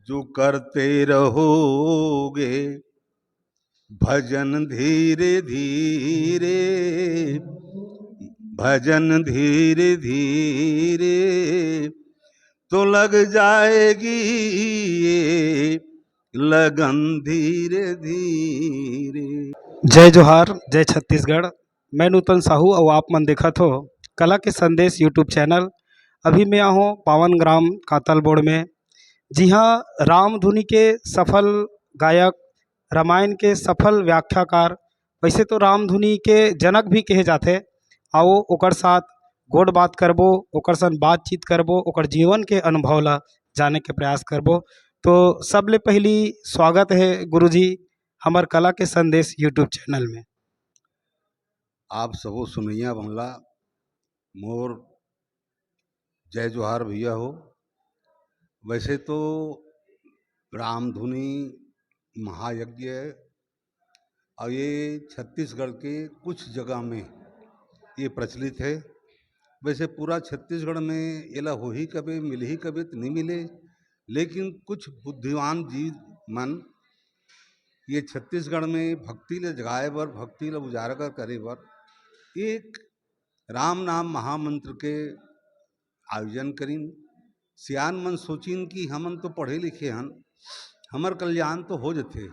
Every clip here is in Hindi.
जो करते रहोगे भजन धीरे धीरे, भजन धीरे धीरे तो लग जाएगी ये लगन धीरे धीरे। जय जोहार, जय छत्तीसगढ़। मैं नूतन साहू और आप मन देखत हो कला के संदेश यूट्यूब चैनल। अभी मैं हूँ पावन ग्राम कातलबोड़ में। जी हाँ, राम धुनी के सफल गायक, रामायण के सफल व्याख्याकार, वैसे तो राम धुनी के जनक भी कहे जाते। आओ ओकर साथ गोड़ बात करबो, ओकर संग बातचीत करबो, ओकर जीवन के अनुभव ला जाने के प्रयास करबो। तो सबले पहली स्वागत है गुरुजी हमार कला के संदेश यूट्यूब चैनल में। आप सबो सुनैया बंगला मोर जय जोहार भैया हो। वैसे तो रामधुनी महायज्ञ और ये छत्तीसगढ़ के कुछ जगह में ये प्रचलित है। वैसे पूरा छत्तीसगढ़ में एला हो ही कभी मिल ही कभी तो नहीं मिले, लेकिन कुछ बुद्धिमान जीव मन ये छत्तीसगढ़ में भक्ति ले जगाए बर, भक्ति ले उजागर करे बर एक राम नाम महामंत्र के आयोजन करीन। सियान मन सोचिन कि हमन तो पढ़े लिखे हन, हमर कल्याण तो हो जाते,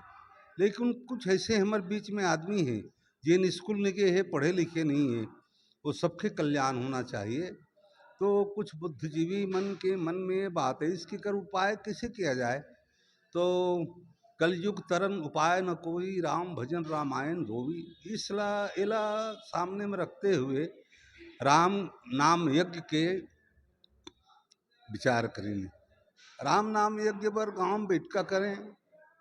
लेकिन कुछ ऐसे हमारे बीच में आदमी है जिन स्कूल में के है, पढ़े लिखे नहीं है, वो सबके कल्याण होना चाहिए। तो कुछ बुद्धिजीवी मन के मन में बात है, इसकी कर उपाय कैसे किया जाए। तो कलयुग तरन उपाय न कोई, राम भजन रामायण धोवी। इसला एला सामने में रखते हुए राम नाम यज्ञ के विचार करें। राम नाम यज्ञ पर गांव बैठका करें।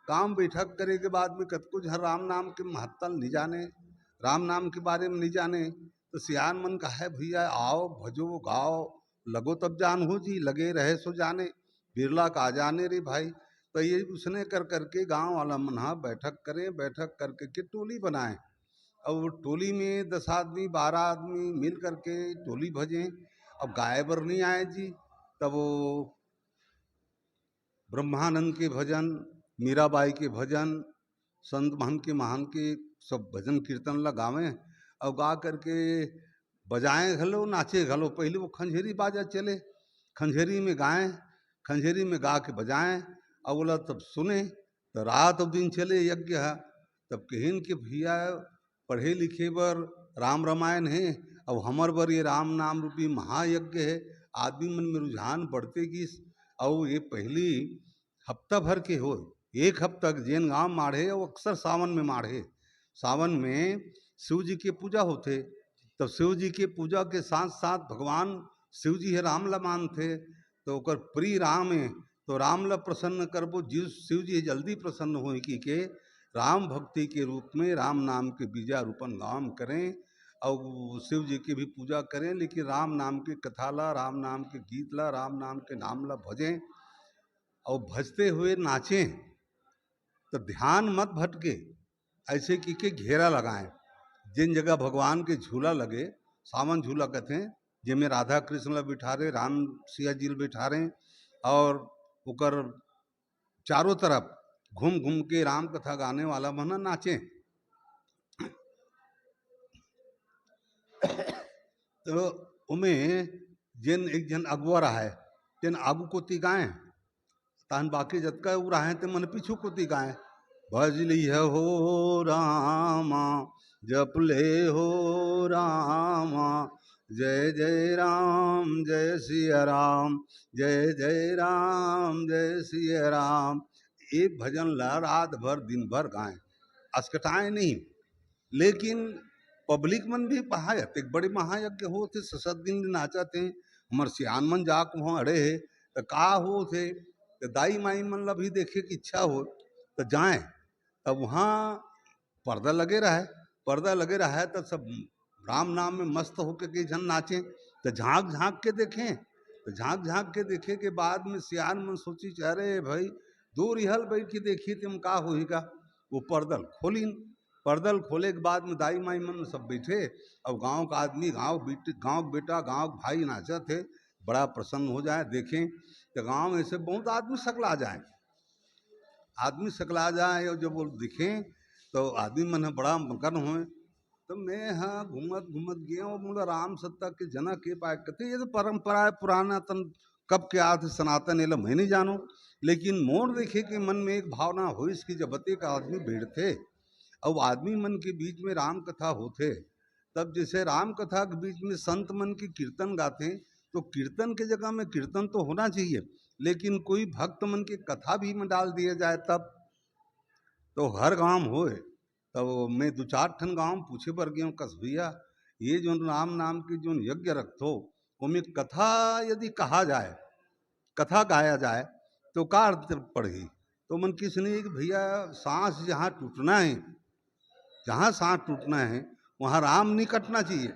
गांव बैठक करे के बाद में कत कुछ राम नाम के महत्ता नहीं जाने, राम नाम के बारे में नहीं जाने, तो सियान मन का है भैया आओ भजो गाओ लगो तब जान हो जी, लगे रहे सो जाने, बिरला का जाने रे भाई। तो ये उसने कर करके गांव वाला मन बैठक करें, बैठक करके के टोली बनाए। और टोली में 10 आदमी 12 आदमी मिल करके टोली भजें। अब गाय बर नहीं आए जी, तब वो ब्रह्मानंद के भजन, मीराबाई के भजन, संत महन के महान के सब भजन कीर्तन लगावें और गा करके बजाएं घलो नाचे घलो। पहले वो खंजहरी बाजा चले, खंजहरी में गाएं, खंजहरी में गा के बजाएं और बोला तब सुने। तो रात दिन चले यज्ञ है। तब कहिन के भैया पढ़े लिखे बर राम रामायण है, अब हमर बर ये राम नाम रूपी महायज्ञ है। आदमी मन में रुझान बढ़ते गिस और ये पहली हफ्ता भर के हो, एक हफ्ता जैन गांव माढ़े और अक्सर सावन में माढ़े। सावन में शिव जी के पूजा होते, तब शिव जी के पूजा के साथ साथ भगवान शिव जी है राम ला मानते, तो ओकर प्रिय राम है, तो राम ला प्रसन्न करबो जीव शिव जी जल्दी प्रसन्न हो के राम भक्ति के रूप में राम नाम के बीजा रूपन गाम करें और शिव जी की भी पूजा करें। लेकिन राम नाम के कथा ला, राम नाम के गीत ला, राम नाम के नाम ला भजें और भजते हुए नाचें। तो ध्यान मत भटके, ऐसे की के घेरा लगाएं। जिन जगह भगवान के झूला लगे, सावन झूला कहते हैं, जिनमें राधा कृष्ण ला बिठा रहे, राम सिया जी बिठा रहे और उकर चारों तरफ घूम घूम के राम कथा गाने वाला मना नाचे। तो उमें जिन एक जन अगुआ रहा है, जिन आगू कोती गाएं, तान बाकी जतका उ रहे ते मन पीछू कोती गाएं। भज लिह हो रामा जप ले हो रामा, जय जय राम जय सिया राम, जय जय राम जय सिया राम। एक भजन ला रात भर दिन भर गाएं, अस्कटाएं नहीं। लेकिन पब्लिक मन भी पहायत एक बड़े महायज्ञ होते, 7 दिन नाचा थे। हमार सियान मन जाक वहाँ अड़े है तो का हो थे, तो दाई माई मन ला भी देखे की इच्छा हो तो जाए। तब वहाँ पर्दा लगे रहे, पर्दा लगे रहे तो सब राम नाम में मस्त होकर के जन नाचे। तो झांक झांक के देखें, तो झांक झांक के देखे के बाद में सियान मन सोची अरे भाई दूर हल बैठ के देखिए तुम का होगा। वो पर्दल खोलीन, पर्दल खोले के बाद में दाई माई मन सब बैठे। अब गांव का आदमी, गांव बेटा गांव भाई नाचा थे, बड़ा प्रसन्न हो जाए देखें। तो गांव में से बहुत आदमी सकला जाए, आदमी सकला जाए और जब वो दिखें तो आदमी मन है बड़ा मगन होए। तो मैं हाँ घूमत घूमत गया और बोला राम सत्ता के जना के पाए कहते ये तो परंपरा है पुराना तन कब के आते सनातन ये मैं नहीं जानू। लेकिन मोर देखे कि मन में एक भावना हुई इसकी जब एक आदमी बैठते और आदमी मन के बीच में राम कथा होते, तब जैसे राम कथा के बीच में संत मन की कीर्तन गाते हैं, तो कीर्तन के जगह में कीर्तन तो होना चाहिए, लेकिन कोई भक्त मन की कथा भी में डाल दिया जाए तब तो हर गांव होए। तब मैं दो चार ठन गांव पूछे पर गया कस भैया ये जो राम नाम की जो यज्ञ रखतो उनमें कथा यदि कहा जाए, कथा गाया जाए तो का अर्थ पड़ेगी। तो मन किसने कि भैया सांस जहाँ टूटना है, जहाँ सांस टूटना है वहाँ राम नहीं कटना चाहिए,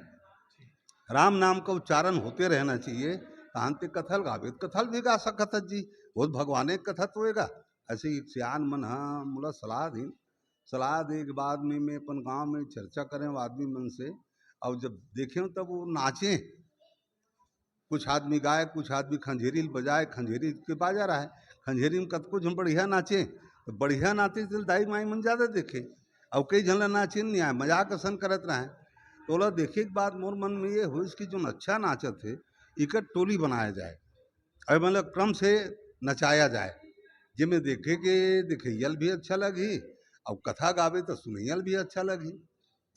राम नाम का उच्चारण होते रहना चाहिए। तांते कथल गावे कथल भी गा सकत जी, वो भगवान कथा तो होएगा। ऐसे ही सियान मन हाँ मुला सलाह दी, सलाह दे के बाद में मैं अपन गांव में चर्चा करें वो आदमी मन से। और जब देखें तब वो नाचे, कुछ आदमी गाए कुछ आदमी खंजेरी बजाए, खंजेरी के बाजा रहा है, खंजेरी में कत कुछ हम बढ़िया नाचे, तो बढ़िया नाचे तो दाई माई मन ज़्यादा देखे। और कई झन नाचे नहीं आए मजाक असन करत रहे। तो बोला देखे के बाद मोर मन में ये हो इसकी जो अच्छा नाचत है इकर टोली बनाया जाए और मतलब क्रम से नचाया जाए, जिसमें देखे कि दिखैयल भी अच्छा लगी और कथा गावे तो सुनैयल भी अच्छा लगी।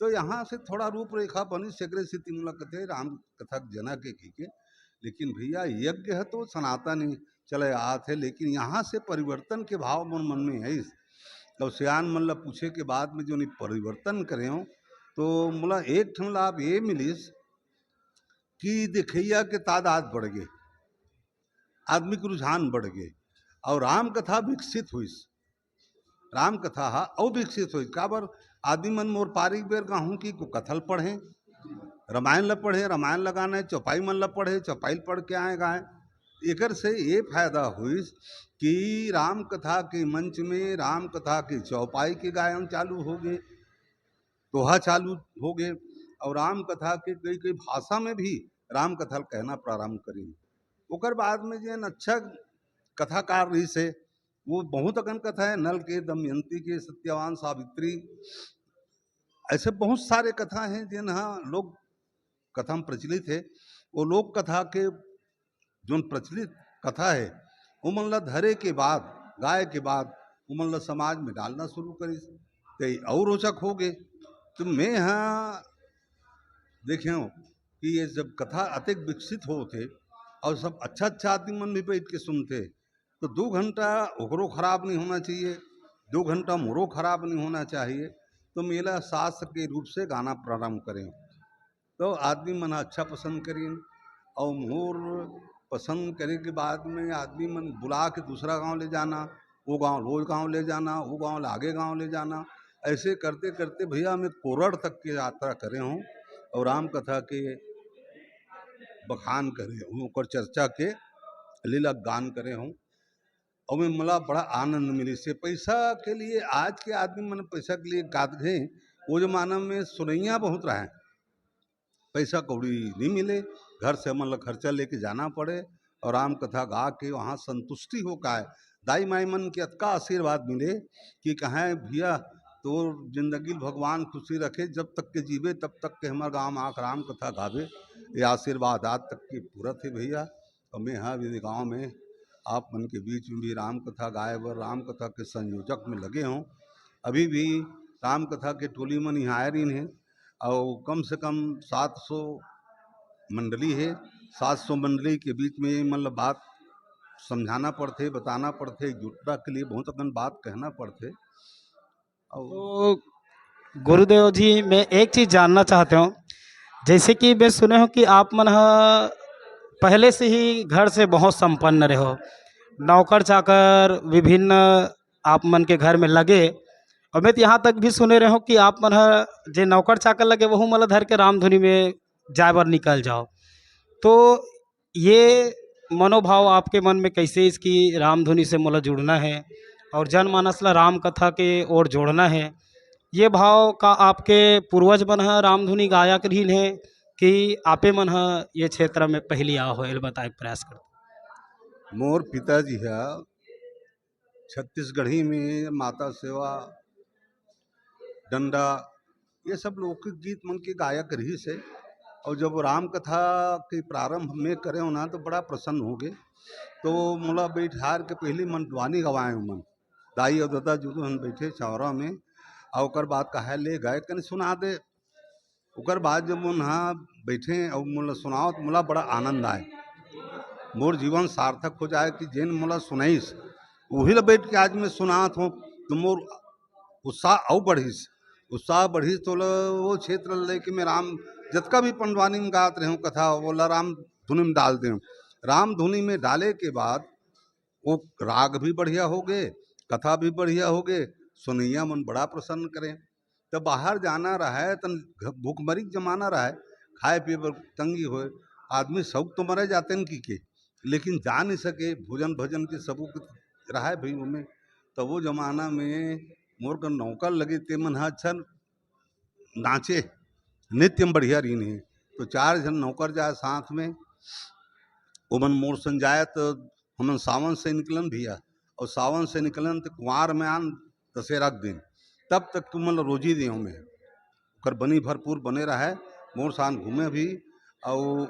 तो यहाँ से थोड़ा रूपरेखा बनी सगरे से तिमुला कथे राम कथा जना के की के। लेकिन भैया यज्ञ है तो सनातन ही चले आते, लेकिन यहाँ से परिवर्तन के भाव मन में है। तो सियान मन ला पूछे के बाद में जो नहीं परिवर्तन करे हो तो मोला एक ठन लाभ ये मिलिस कि दिखैया के तादाद बढ़ गए, आदमी के रुझान बढ़ गए और राम कथा विकसित हुई, राम कथा हा और विकसित हुई। काबर आदमी मन मोर पारिक बेर गाहूँ की को कथल पढ़े, रामायण ला पढ़े, रामायण लगाना चौपाई मन ला पढ़े, चौपाई पढ़ के आए गाए। एकर से ये फायदा हुई कि राम कथा के मंच में राम कथा के चौपाई के गायन चालू हो गए, दोहा चालू हो गए और राम कथा के कई कई भाषा में भी राम कथा कहना प्रारंभ करी। ओकर बाद में जो अच्छा कथाकार रही से वो बहुत अगन कथा है, नल के, दमयंती के, सत्यवान सावित्री, ऐसे बहुत सारे कथा हैं जिन हाँ लोग कथा में प्रचलित है। वो लोक कथा के जो प्रचलित कथा है वो मन ला धरे के बाद गाय के बाद वो मन ला समाज में डालना शुरू करी तो और रोचक हो गए। तो मैं हाँ देखे कि ये जब कथा अतिक विकसित होते और सब अच्छा अच्छा आदमी मन भी बैठ के सुनते तो 2 घंटा ओकरो खराब नहीं होना चाहिए, 2 घंटा मोरो खराब नहीं होना चाहिए। तो मेला शास्त्र के रूप से गाना प्रारंभ करें तो आदमी मन अच्छा पसंद करें और मोर पसंद करे के बाद में आदमी मन बुला के दूसरा गांव ले जाना, वो गांव रोज गांव ले जाना, वो गांव आगे गांव ले जाना। ऐसे करते करते भैया मैं कोरड़ तक की यात्रा करे हूँ और राम कथा के बखान करे हूँ, ओकर चर्चा के लीला गान करे हूँ और मैं मला बड़ा आनंद मिली से। पैसा के लिए आज के आदमी मन पैसा के लिए गाते हैं, वो जमाना में सुनैया बहुत रहे, पैसा कौड़ी नहीं मिले, घर से मतलब खर्चा लेके जाना पड़े और राम कथा गा के वहाँ संतुष्टि हो का है। दाई माई मन के अतका आशीर्वाद मिले कि कहें भैया तो जिंदगी भगवान खुशी रखे, जब तक के जीवे तब तक के हमारे गाँव में आकर राम कथा गावे, ये आशीर्वाद आज तक की पूरा थे भैया। और मैं हाँ भी गाँव में आप मन के बीच में भी राम कथा गाए वर राम कथा के संयोजक में लगे हों। अभी भी राम कथा के टोली मन यहाँ आए रही हैं और कम से कम 700 मंडली है, 700 मंडली के बीच में मतलब बात समझाना पड़ते, बताना पड़ते, एकजुटता के लिए बहुत अपन बात कहना पड़ते। और तो गुरुदेव जी मैं एक चीज़ जानना चाहते हूँ, जैसे कि मैं सुने हूँ कि आप मन पहले से ही घर से बहुत संपन्न रहे हो, नौकर चाकर विभिन्न आप मन के घर में लगे, और मैं तो यहाँ तक भी सुने रहे हो कि आप मन जे नौकर चाकर लगे वहू मतलब धर के रामधुनी में जाए बर निकल जाओ। तो ये मनोभाव आपके मन में कैसे इसकी रामधुनी से मतलब जुड़ना है और जनमानस ला राम कथा के ओर जोड़ना है, ये भाव का आपके पूर्वज मन रामधुनी गाया करीन है कि आपे मन ये क्षेत्र में पहली आ हो बताए प्रयास कर। मोर पिताजी है छत्तीसगढ़ी में माता सेवा, डंडा, ये सब लोकगीत गीत मन के गायक रही से। और जब राम कथा के प्रारंभ में करे ना तो बड़ा प्रसन्न हो गए। तो मोला बैठार के पहली मन वानी गवाए मन दाई और दादा जुदो हम बैठे चौरा में, और ओकर बाद कहा ले गए कने सुना दे। ओकर बाद जब मन हाँ बैठे और मोला सुनाओ तो मोला बड़ा आनंद आए, मोर जीवन सार्थक हो जाए कि जेन मोला सुनाईस वही ला बैठ के आज मैं सुनात हूँ। तो मोर उत्साह और बढ़ीस, उत्साह बढ़ीस तो वो क्षेत्र लेके मैं राम जतका भी पंडवानी में गात रहे हूँ कथा बोला राम धुनी में डाल दे। राम धुनी में डाले के बाद वो राग भी बढ़िया हो गए, कथा भी बढ़िया हो गए, सुनैया मन बड़ा प्रसन्न करें। तब बाहर जाना रहा तन भूखमरी जमाना रहा, खाए पिए पर तंगी हो, आदमी शौक तो मरे जाते हैं की के, लेकिन जा नहीं सके भोजन भजन के सबूक रहा भाई में। तो वो जमाना में मोर का नौकर लगे ते मन अच्छा नाचे, नृत्य में बढ़िया रही नहीं। तो 4 जन नौकर जाए साथ में, ओमन मोर संग जाए तो हमन सावन से निकलन भैया, और सावन से निकलन तो कुंवार में आन दशहरा के दिन, तब तक तुम मतलब रोजी दे में कर बनी भरपूर बने रहा मोर सान घूमे भी। और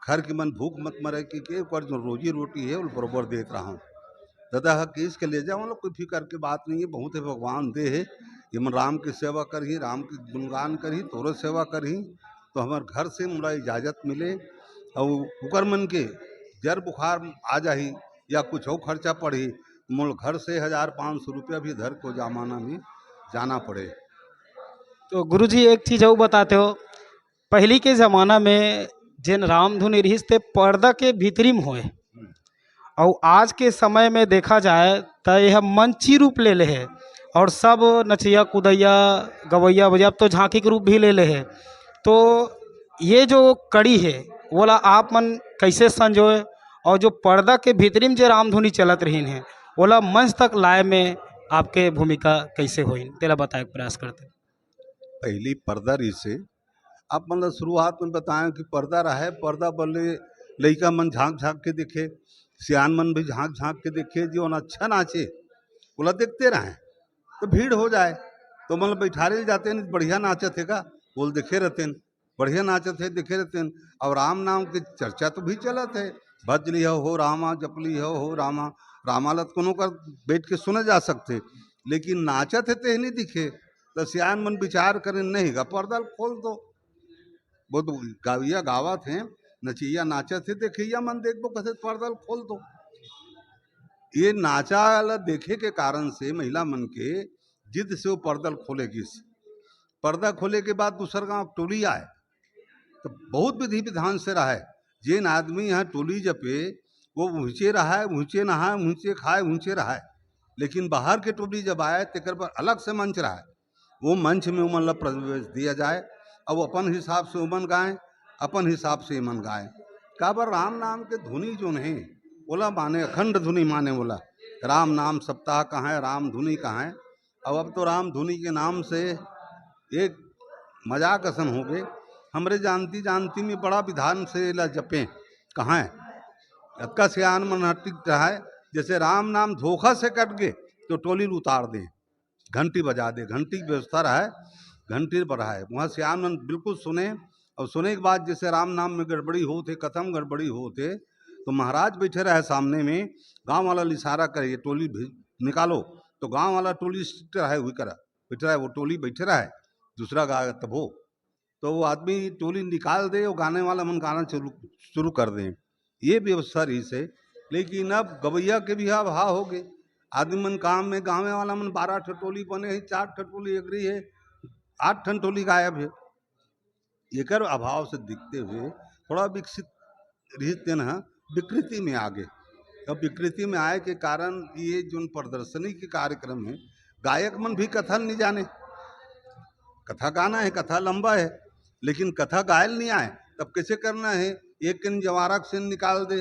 घर की मन भूख मत मरे कि ओकर जो रोजी रोटी है वो बरोबर देत रहा हूँ। दादा किस के ले जाओ मतलब कोई फिक्र की बात नहीं है, बहुत है भगवान दे है। ये मन राम की सेवा करही, राम की गुणगान करही, तोरो सेवा करही तो हमार घर से मुला इजाज़त मिले। और उकर मन के जर बुखार आ जाही या कुछ और खर्चा पड़ी, मोल घर से 1500 रुपया भी धर को जमाना में जाना पड़े। तो गुरुजी एक चीज़ और बताते हो, पहली के ज़माना में जिन राम धुनि रहीस ते पर्दा के भीतरी में होए, और आज के समय में देखा जाए तो यह मंची रूप ले ले है, और सब नचिया कुदैया गवैया बजा अब तो झांकी के रूप भी ले ले है। तो ये जो कड़ी है बोला आप मन कैसे संजोए, और जो पर्दा के भीतरी में जो रामधुनी चलत रही है बोला मंच तक लाए में आपके भूमिका कैसे हुई, तेरा बताए के प्रयास करते। पहली पर्दा रही से आप मतलब शुरुआत में बताएं कि पर्दा रहा है, पर्दा बोले लड़का मन झांक झांक के देखे, सियान मन भी झांक झांक के देखे, जो अच्छा नाचे बोला देखते रहें तो भीड़ हो जाए। तो मतलब बैठारे जाते हैं बढ़िया नाचत है का बोल देखे रहते हैं, बढ़िया नाचत है देखे रहते हैं। और राम नाम की चर्चा तो भी चलत है, भज लिया हो रामा जप लिया हो रामा, रामालत कोनो कर बैठ के सुने जा सकते, लेकिन नाचत है ते नहीं दिखे। तो सियान मन विचार करें नहीं गा पर्दा खोल दो, वो तो गाविया गावत हैं, नचिया नाचत है देखिया मन देखबो कथे पर्दा खोल दो। ये नाचा वाला देखे के कारण से महिला मन के जिद से वो पर्दा खोलेगी। पर्दा खोले के बाद दूसर गांव टोली आए तो बहुत विधि विधान से रहा है। जिन आदमी यहाँ टोली जपे वो ऊँचे रहा है, ऊँचे नहाए, ऊँचे खाए, ऊँचे रहा है। लेकिन बाहर के टोली जब आए तेकर पर अलग से मंच रहा है, वो मंच में उमन ला प्रवेश दिया जाए, अब अपन हिसाब से उमन गाएं, अपन हिसाब से इमन गाएं। काबर राम नाम के धुनी जो नहीं बोला माने अखंड धुनी माने बोला राम नाम सप्ताह कहाँ है, राम धुनी कहाँ है। अब तो राम धुनी के नाम से एक मजाक असन हो गए, हमरे जानती जानती में बड़ा विधान से ला जपे कहाँ है, अक्का सियान मन टिक रहा है। जैसे राम नाम धोखा से कट गए तो टोली उतार दें, घंटी बजा दे, घंटी की व्यवस्था रहा है, घंटी पर है वहाँ सियान मन बिल्कुल सुने। और सुने के बाद जैसे राम नाम में गड़बड़ी होते, कथम गड़बड़ी होते तो महाराज बैठे रहे सामने में, गांव वाला इशारा करे टोली निकालो, तो गांव वाला टोली रहे हुई करा बैठे रहे, वो टोली बैठे रहे दूसरा गा तब हो तो वो आदमी टोली निकाल दे और गाने वाला मन गाना शुरू कर दें, ये व्यवस्था रही से। लेकिन अब गवैया के भी भाव हो गए, आदमी मन काम में गाँव वाला मन 12 टोली बने है, 4 टोली एग्री है, 8 टोली गायब है। एकर अभाव से दिखते हुए थोड़ा विकसित रहते न विकृति में आ गए। अब विकृति में आए के कारण ये जो प्रदर्शनी के कार्यक्रम है, गायक मन भी कथा नहीं जाने, कथा गाना है, कथा लंबा है लेकिन कथा गायल नहीं आए, तब कैसे करना है। एक कनी जवारक सिंह निकाल दे,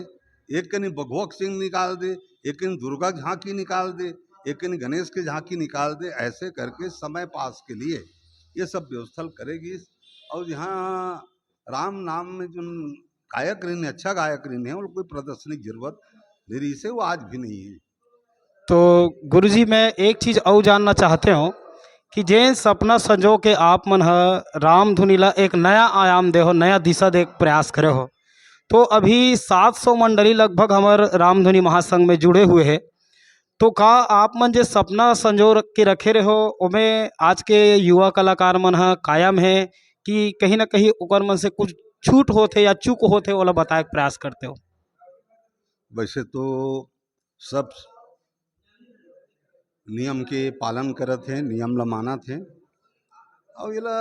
एक कनी भगवक सिंह निकाल दे, एक कनी दुर्गा झांकी निकाल दे, एक कनी गणेश की झांकी निकाल दे, ऐसे करके समय पास के लिए ये सब व्यवस्था करेगी। और यहाँ राम नाम में जो गायक रहने अच्छा गायक रहने है, और कोई प्रदर्शनी की जरूरत मेरी से वो आज भी नहीं है। तो गुरुजी मैं एक चीज़ और जानना चाहते हो कि जे सपना संजो के आप मन ह राम धुनी ला एक नया आयाम दे हो, नया दिशा दे के प्रयास करे हो। तो अभी 700 मंडली लगभग हमार रामधुनी महासंघ में जुड़े हुए हैं। तो का आप मन जे सपना संजो के रखे रहे हो ओमे आज के युवा कलाकार मन ह कायम है कि कहीं ना कहीं ओकर मन से कुछ छूट होते या चूक होते ओला बताए के प्रयास करते हो? वैसे तो सब नियम के पालन करत हैं, नियम ला मानत हैं। और येला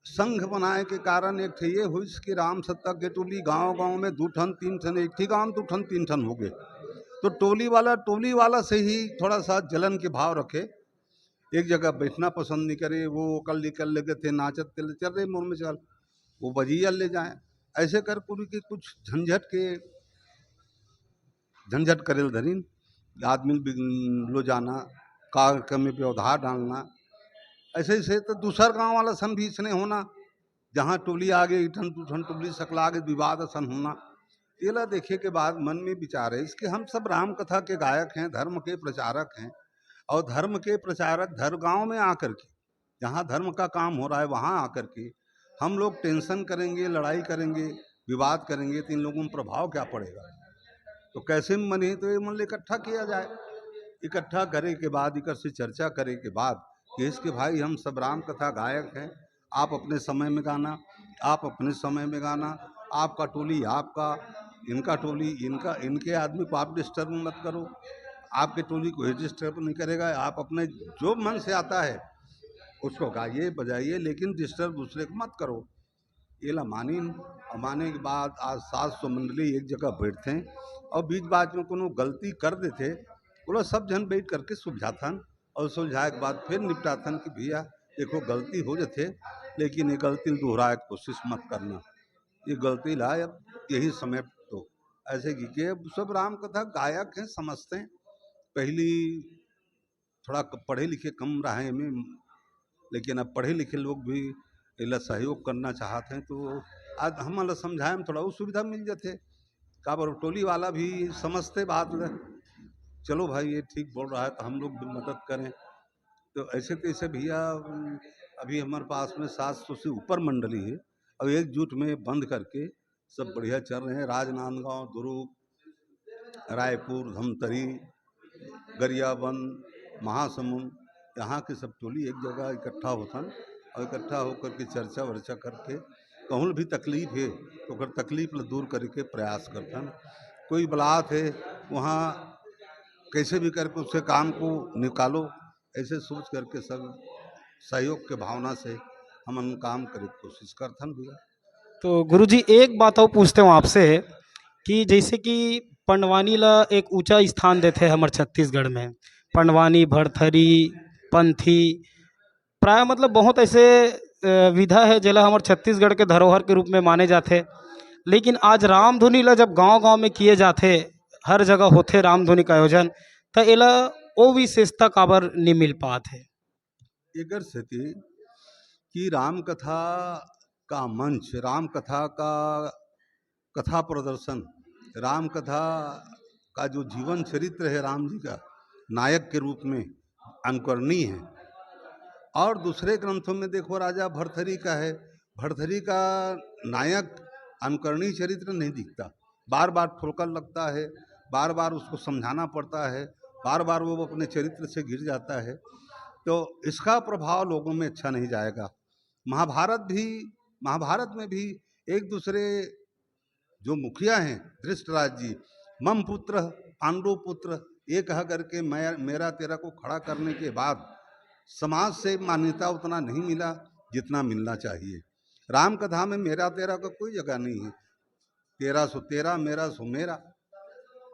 संघ बनाए के कारण एक ठे ये हुइस कि राम सत्ता के टोली गांव-गांव में 2 ठन 3 ठन, एक ही गांव में 2 ठन 3 ठन हो गए। तो टोली वाला से ही थोड़ा-सा जलन के भाव रखे। एक जगह बैठना पसंद नहीं करे, वो कल निकल लगे थे नाचत चल चल रे मोर में चल, वो बजिया ले जाए। ऐसे कर कुल के कुछ झंझट करेल धरिन, आदमी लो जाना, कार्यक्रम में व्यवधान डालना। ऐसे ऐसे तो दूसर गांव वाला सन भी इसने होना, जहाँ टोली आगे इठन टूठन टोली सकला आगे विवाद असन होना। येला देखे के बाद मन में विचार है इसके हम सब राम कथा के गायक हैं, धर्म के प्रचारक हैं। और धर्म के प्रचारक धर गांव में आकर के, जहाँ धर्म का काम हो रहा है वहाँ आकर के हम लोग टेंशन करेंगे, लड़ाई करेंगे, विवाद करेंगे तो इन लोगों में प्रभाव क्या पड़ेगा? तो कैसे में मने तो ये मन इकट्ठा किया जाए। इकट्ठा करे के बाद इकर से चर्चा करे के बाद कि इसके भाई हम सब राम कथा गायक हैं, आप अपने समय में गाना, आप अपने समय में गाना, आपका टोली आपका, इनका टोली इनका, इनके आदमी को आप डिस्टर्ब मत करो, आपके टोली को डिस्टर्ब नहीं करेगा। आप अपने जो मन से आता है उसको गाइए बजाइए, लेकिन डिस्टर्ब दूसरे को मत करो। ये ला मानी, और माने के बाद आज 700 मंडली एक जगह बैठते हैं और बीच बात में कोनो गलती कर देते, वो लोग सब जन बैठ करके सुलझाथन और सुलझाए के बाद फिर निपटाथन कि भैया देखो गलती हो जाते, लेकिन ये गलती दोहराए के कोशिश मत करना, ये गलती ला अब यही समय तो ऐसे कि अब सब राम कथा गायक हैं, समझते हैं। पहली थोड़ा पढ़े लिखे कम रहे में, लेकिन अब पढ़े लिखे लोग भी इला सहयोग करना चाहते हैं। तो आज हम समझाए में थोड़ा वो सुविधा मिल जाते, का बार टोली वाला भी समझते बात ले, चलो भाई ये ठीक बोल रहा है तो हम लोग भी मदद करें। तो ऐसे तैसे भैया अभी हमारे पास में 700 से ऊपर मंडली है और एकजुट में बंद करके सब बढ़िया चल रहे हैं। राजनांदगांव, दुर्ग, रायपुर, धमतरी, गरियाबंद, महासमुंद, यहाँ के सब टोली एक जगह इकट्ठा होथन और इकट्ठा होकर के चर्चा वर्चा करके कहूँ भी तकलीफ है तो अगर तकलीफ ला दूर करे के प्रयास करथन। कोई बलात है वहाँ कैसे भी करके उससे काम को निकालो, ऐसे सोच करके सब सहयोग के भावना से हम काम करे की कोशिश करथन भैया। तो गुरुजी एक बात और पूछते हूँ आपसे कि जैसे कि पंडवानी ला एक ऊंचा स्थान देते हैं हमारे छत्तीसगढ़ में। पंडवानी, भरथरी, पंथी, प्राय मतलब बहुत ऐसे विधा है जेला हमारे छत्तीसगढ़ के धरोहर के रूप में माने जाते। लेकिन आज रामधुनी ला जब गांव-गांव में किए जाते, हर जगह होते रामधुनी का आयोजन, तो एला ओ विशेषता काबर नहीं मिल पात है? एकर सेती कि राम कथा का मंच, राम कथा का कथा प्रदर्शन, राम कथा का जो जीवन चरित्र है राम जी का नायक के रूप में अनुकरणीय है। और दूसरे ग्रंथों में देखो राजा भरथरी का है, भरथरी का नायक अनुकरणीय चरित्र नहीं दिखता, बार बार ठोकर लगता है, बार बार उसको समझाना पड़ता है, बार बार वो अपने चरित्र से गिर जाता है। तो इसका प्रभाव लोगों में अच्छा नहीं जाएगा। महाभारत में भी एक दूसरे जो मुखिया हैं धृष्टराज जी, मम पुत्र पांडु पुत्र, ये कह करके मैं मेरा तेरा को खड़ा करने के बाद समाज से मान्यता उतना नहीं मिला जितना मिलना चाहिए। राम कथा में मेरा तेरा का कोई जगह नहीं है, तेरा सो तेरा, मेरा सो मेरा।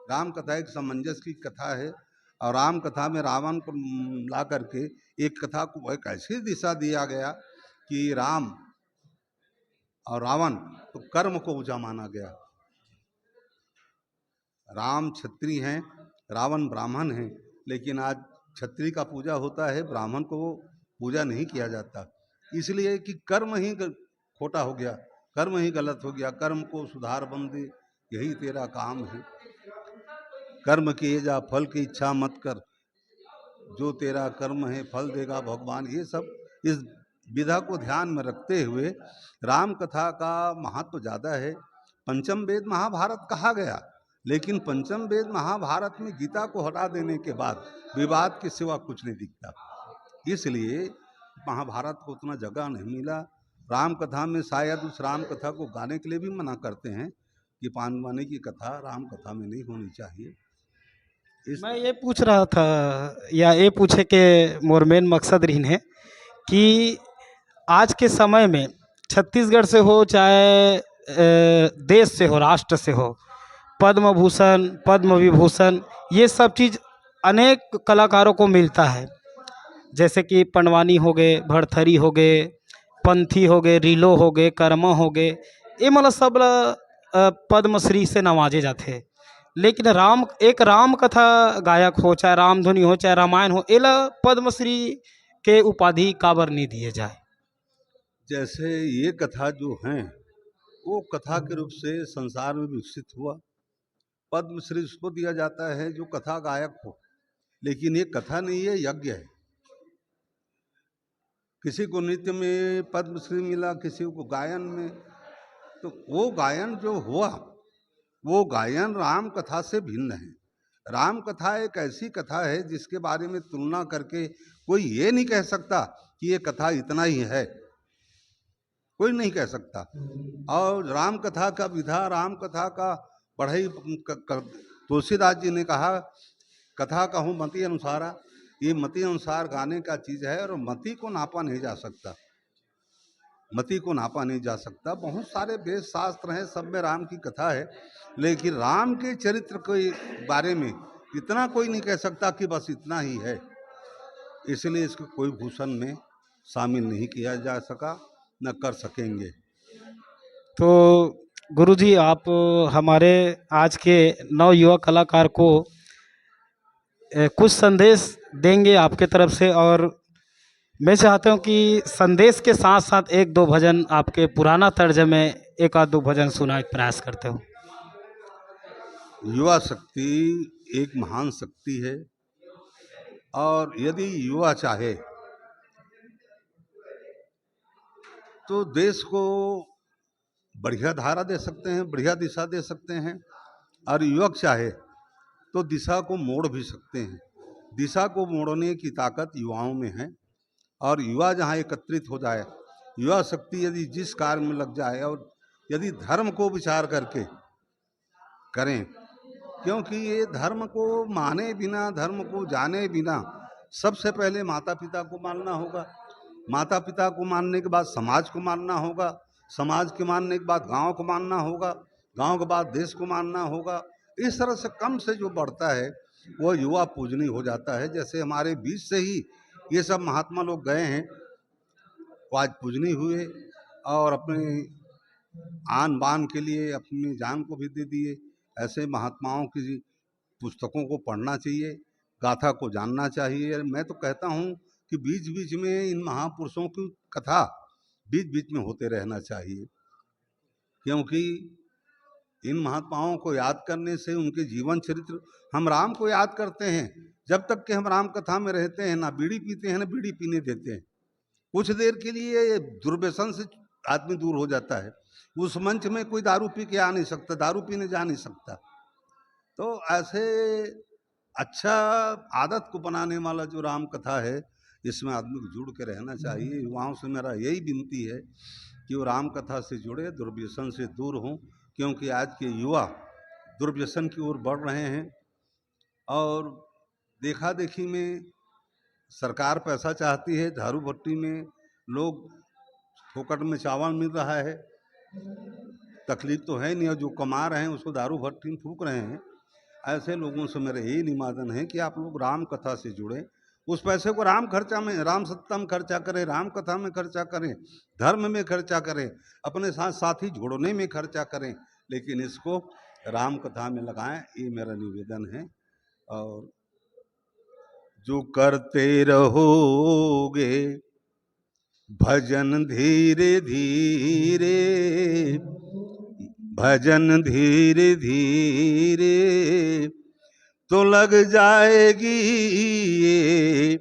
राम कथा एक सामंजस्य की कथा है और राम कथा में रावण को ला करके एक कथा को एक ऐसी दिशा दिया गया कि राम और रावण तो कर्म को ऊंचा माना गया। राम क्षत्रिय हैं, रावण ब्राह्मण हैं, लेकिन आज क्षत्रिय का पूजा होता है, ब्राह्मण को पूजा नहीं किया जाता, इसलिए कि कर्म ही खोटा हो गया, कर्म ही गलत हो गया। कर्म को सुधार बंदे, यही तेरा काम है। कर्म किए जा फल की इच्छा मत कर, जो तेरा कर्म है फल देगा भगवान। ये सब इस विधा को ध्यान में रखते हुए राम कथा का महत्व ज़्यादा है। पंचम वेद महाभारत कहा गया, लेकिन पंचम वेद महाभारत में गीता को हटा देने के बाद विवाद के सिवा कुछ नहीं दिखता, इसलिए महाभारत को उतना जगह नहीं मिला। राम कथा में शायद उस राम कथा को गाने के लिए भी मना करते हैं कि पानवानी की कथा राम कथा में नहीं होनी चाहिए। मैं ये पूछ रहा था, या ये पूछे के मोर मेन मकसद रही है कि आज के समय में छत्तीसगढ़ से हो चाहे देश से हो, राष्ट्र से हो, पद्म भूषण, पद्म विभूषण, ये सब चीज़ अनेक कलाकारों को मिलता है। जैसे कि पंडवानी हो गए, भरथरी हो गए, पंथी हो गए, रीलो हो गए, कर्मा हो गए, ये मतलब सब पद्मश्री से नवाजे जाते हैं। लेकिन एक राम कथा गायक हो, चाहे रामधुनी हो, चाहे रामायण हो, एला पद्मश्री के उपाधि काबर नहीं दिए जाए। जैसे ये कथा जो हैं वो कथा के रूप से संसार में विकसित हुआ, पद्मश्री उसको दिया जाता है जो कथा गायक हो, लेकिन ये कथा नहीं है, यज्ञ है। किसी को नृत्य में पद्मश्री मिला, किसी को गायन में, तो वो गायन जो हुआ वो गायन राम कथा से भिन्न है। राम कथा एक ऐसी कथा है जिसके बारे में तुलना करके कोई ये नहीं कह सकता कि ये कथा इतना ही है, कोई नहीं कह सकता। और राम कथा का विधा, राम कथा का पढ़ाई तुलसीदास जी ने कहा, कथा कहूँ मति अनुसारा, ये मति अनुसार गाने का चीज़ है और मति को नापा नहीं जा सकता, मति को नापा नहीं जा सकता। बहुत सारे वेद शास्त्र हैं, सब में राम की कथा है, लेकिन राम के चरित्र के बारे में इतना कोई नहीं कह सकता कि बस इतना ही है, इसलिए इसको कोई भूषण में शामिल नहीं किया जा सका, न कर सकेंगे। तो गुरुजी, आप हमारे आज के नव युवा कलाकार को कुछ संदेश देंगे आपके तरफ से, और मैं चाहता हूं कि संदेश के साथ साथ एक दो भजन आपके पुराना तर्ज में एक आध दो भजन सुनाने का प्रयास करते हो। युवा शक्ति एक महान शक्ति है, और यदि युवा चाहे तो देश को बढ़िया धारा दे सकते हैं, बढ़िया दिशा दे सकते हैं, और युवक चाहे तो दिशा को मोड़ भी सकते हैं। दिशा को मोड़ने की ताकत युवाओं में है, और युवा जहाँ एकत्रित हो जाए, युवा शक्ति यदि जिस कार्य में लग जाए, और यदि धर्म को विचार करके करें, क्योंकि ये धर्म को माने बिना, धर्म को जाने बिना सबसे पहले माता पिता को मानना होगा, माता पिता को मानने के बाद समाज को मानना होगा, समाज के मानने के बाद गांव को मानना होगा, गांव के बाद देश को मानना होगा। इस तरह से कम से जो बढ़ता है वो युवा पूजनीय हो जाता है। जैसे हमारे बीच से ही ये सब महात्मा लोग गए हैं, वो आज पूजनीय हुए और अपने आन बान के लिए अपनी जान को भी दे दिए। ऐसे महात्माओं की पुस्तकों को पढ़ना चाहिए, गाथा को जानना चाहिए। मैं तो कहता हूँ कि बीच बीच में इन महापुरुषों की कथा बीच बीच में होते रहना चाहिए, क्योंकि इन महात्माओं को याद करने से, उनके जीवन चरित्र, हम राम को याद करते हैं जब तक कि हम राम कथा में रहते हैं, ना बीड़ी पीते हैं ना बीड़ी पीने देते हैं। कुछ देर के लिए दुर्व्यसन से आदमी दूर हो जाता है, उस मंच में कोई दारू पी के आ नहीं सकता, दारू पीने जा नहीं सकता। तो ऐसे अच्छा आदत को बनाने वाला जो राम कथा है, इसमें आदमी को जुड़ के रहना चाहिए। युवाओं से मेरा यही विनती है कि वो राम कथा से जुड़े, दुर्व्यसन से दूर हों, क्योंकि आज के युवा दुर्व्यसन की ओर बढ़ रहे हैं। और देखा देखी में सरकार पैसा चाहती है, दारू भट्टी में लोग फोकट में चावल मिल रहा है, तकलीफ तो है नहीं, और जो कमा रहे हैं उसको दारू भट्टी में फूंक रहे हैं। ऐसे लोगों से मेरा यही निवेदन है कि आप लोग राम कथा से जुड़ें, उस पैसे को राम खर्चा में, राम सत्ता में खर्चा करें, राम कथा में खर्चा करें, धर्म में खर्चा करें, अपने साथ साथी जोड़ने में खर्चा करें, लेकिन इसको राम कथा में लगाएं, ये मेरा निवेदन है। और जो करते रहोगे भजन धीरे धीरे, भजन धीरे धीरे, तो लग जाएगी ये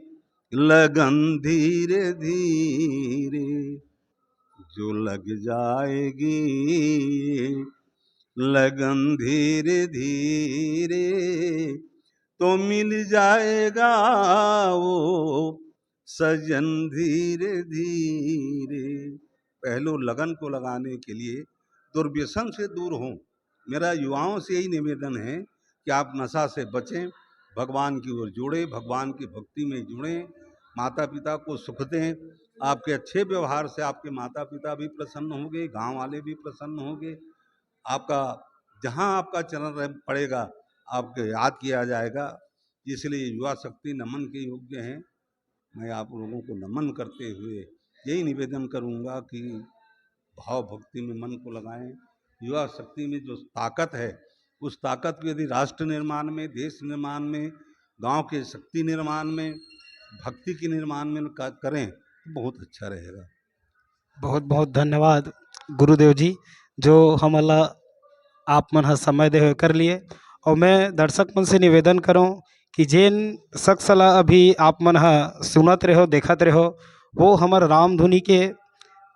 लगन धीरे धीरे, जो लग जाएगी ये लगन धीरे धीरे, तो मिल जाएगा वो सजन धीरे धीरे। पहलो लगन को लगाने के लिए दुर्व्यसन से दूर हों। मेरा युवाओं से यही निवेदन है कि आप नशा से बचें, भगवान की ओर जुड़ें, भगवान की भक्ति में जुड़ें, माता पिता को सुख दें। आपके अच्छे व्यवहार से आपके माता पिता भी प्रसन्न होंगे, गांव वाले भी प्रसन्न होंगे। आपका जहां आपका चरण पड़ेगा आपको याद किया जाएगा। इसलिए युवा शक्ति नमन के योग्य हैं। मैं आप लोगों को नमन करते हुए यही निवेदन करूंगा कि भाव भक्ति में मन को लगाएं। युवा शक्ति में जो ताकत है, उस ताकत को यदि राष्ट्र निर्माण में, देश निर्माण में, गांव के शक्ति निर्माण में, भक्ति के निर्माण में करें तो बहुत अच्छा रहेगा। बहुत बहुत धन्यवाद गुरुदेव जी, जो हमला आप मन ह समय दे कर लिए। और मैं दर्शक मन से निवेदन करूं कि जेन शख्स ला अभी आप मन ह सुनत रहो, देखत रहो, वो हमर रामधुनी के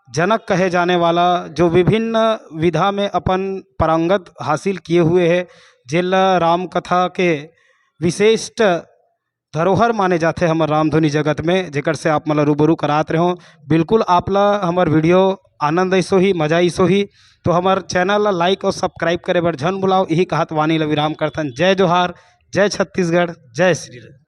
जनक कहे जाने वाला, जो विभिन्न विधा में अपन पारंगत हासिल किए हुए है, जेला राम कथा के विशिष्ट धरोहर माने जाते हमर रामधुनी जगत में, जेकर से आप मला रूबरू करात रहो। बिल्कुल आपला हमर वीडियो आनंद ऐसो ही, मजा ऐसो ही, तो हमार चैनल ला लाइक और सब्सक्राइब करे बर झन भुलाओ। यही कहत वाणी ला विराम करथन। जय जोहार, जय छत्तीसगढ़, जय श्री राम।